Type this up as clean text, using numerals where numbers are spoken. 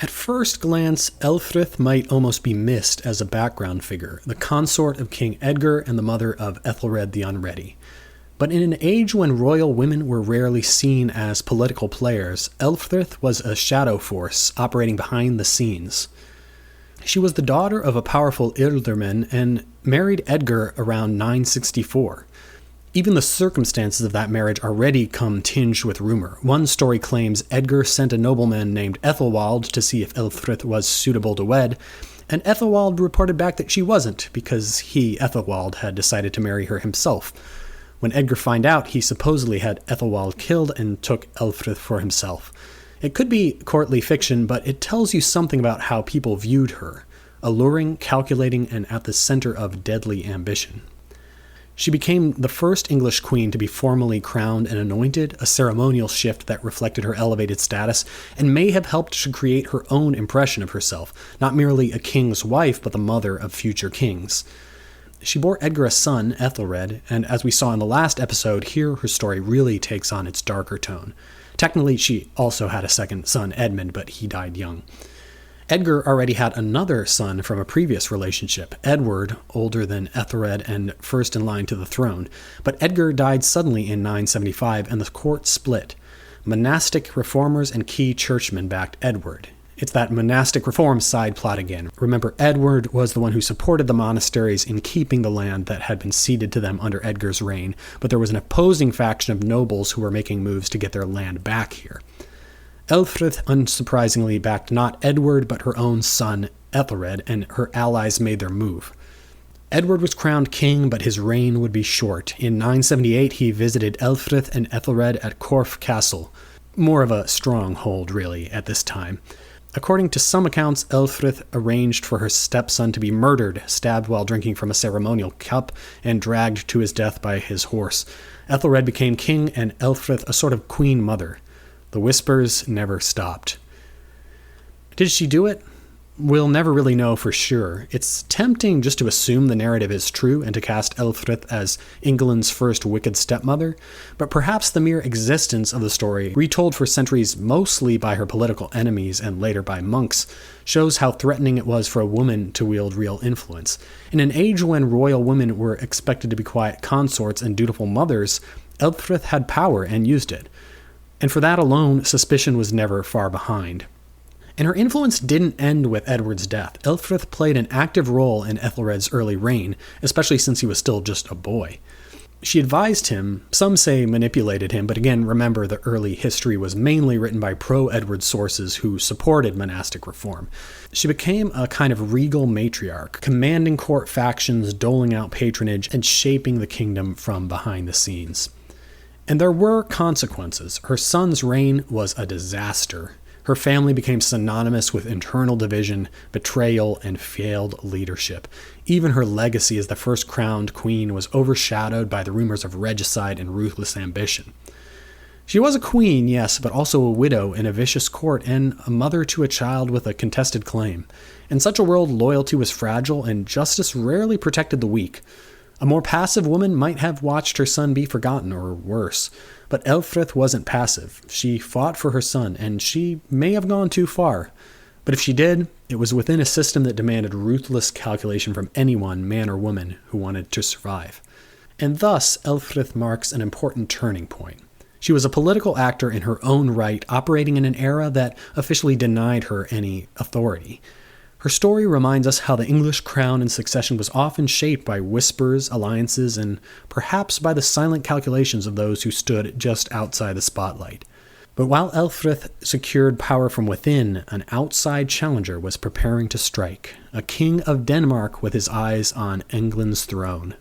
At first glance, Ælfthryth might almost be missed as a background figure, the consort of King Edgar and the mother of Ethelred the Unready. But in an age when royal women were rarely seen as political players, Ælfthryth was a shadow force operating behind the scenes. She was the daughter of a powerful ealdorman and married Edgar around 964. Even the circumstances of that marriage already come tinged with rumor. One story claims Edgar sent a nobleman named Ethelwald to see if Ælfthryth was suitable to wed, and Ethelwald reported back that she wasn't, because he, Ethelwald, had decided to marry her himself. When Edgar found out, he supposedly had Ethelwald killed and took Ælfthryth for himself. It could be courtly fiction, but it tells you something about how people viewed her: alluring, calculating, and at the center of deadly ambition. She became the first English queen to be formally crowned and anointed, a ceremonial shift that reflected her elevated status and may have helped to create her own impression of herself, not merely a king's wife, but the mother of future kings. She bore Edgar a son, Ethelred, and as we saw in the last episode, here her story really takes on its darker tone. Technically, she also had a second son, Edmund, but he died young. Edgar already had another son from a previous relationship, Edward, older than Ethelred and first in line to the throne, but Edgar died suddenly in 975 and the court split. Monastic reformers and key churchmen backed Edward. It's that monastic reform side plot again. Remember, Edward was the one who supported the monasteries in keeping the land that had been ceded to them under Edgar's reign, but there was an opposing faction of nobles who were making moves to get their land back here. Ælfthryth unsurprisingly backed not Edward but her own son Ethelred, and her allies made their move. Edward was crowned king, but his reign would be short. In 978 he visited Ælfthryth and Ethelred at Corfe Castle, more of a stronghold really at this time. According to some accounts, Ælfthryth arranged for her stepson to be murdered, stabbed while drinking from a ceremonial cup, and dragged to his death by his horse. Ethelred became king, and Ælfthryth a sort of queen mother. The whispers never stopped. Did she do it? We'll never really know for sure. It's tempting just to assume the narrative is true and to cast Ælfthryth as England's first wicked stepmother, but perhaps the mere existence of the story, retold for centuries mostly by her political enemies and later by monks, shows how threatening it was for a woman to wield real influence. In an age when royal women were expected to be quiet consorts and dutiful mothers, Ælfthryth had power and used it. And for that alone, suspicion was never far behind. And her influence didn't end with Edward's death. Ælfthryth played an active role in Ethelred's early reign, especially since he was still just a boy. She advised him, some say manipulated him, but again, remember the early history was mainly written by pro-Edward sources who supported monastic reform. She became a kind of regal matriarch, commanding court factions, doling out patronage, and shaping the kingdom from behind the scenes. And there were consequences. Her son's reign was a disaster. Her family became synonymous with internal division, betrayal, and failed leadership. Even her legacy as the first crowned queen was overshadowed by the rumors of regicide and ruthless ambition. She was a queen, yes, but also a widow in a vicious court and a mother to a child with a contested claim. In such a world, loyalty was fragile and justice rarely protected the weak. A more passive woman might have watched her son be forgotten, or worse. But Ælfthryth wasn't passive. She fought for her son, and she may have gone too far. But if she did, it was within a system that demanded ruthless calculation from anyone, man or woman, who wanted to survive. And thus, Ælfthryth marks an important turning point. She was a political actor in her own right, operating in an era that officially denied her any authority. Her story reminds us how the English crown and succession was often shaped by whispers, alliances, and perhaps by the silent calculations of those who stood just outside the spotlight. But while Ælfthryth secured power from within, an outside challenger was preparing to strike, a king of Denmark with his eyes on England's throne.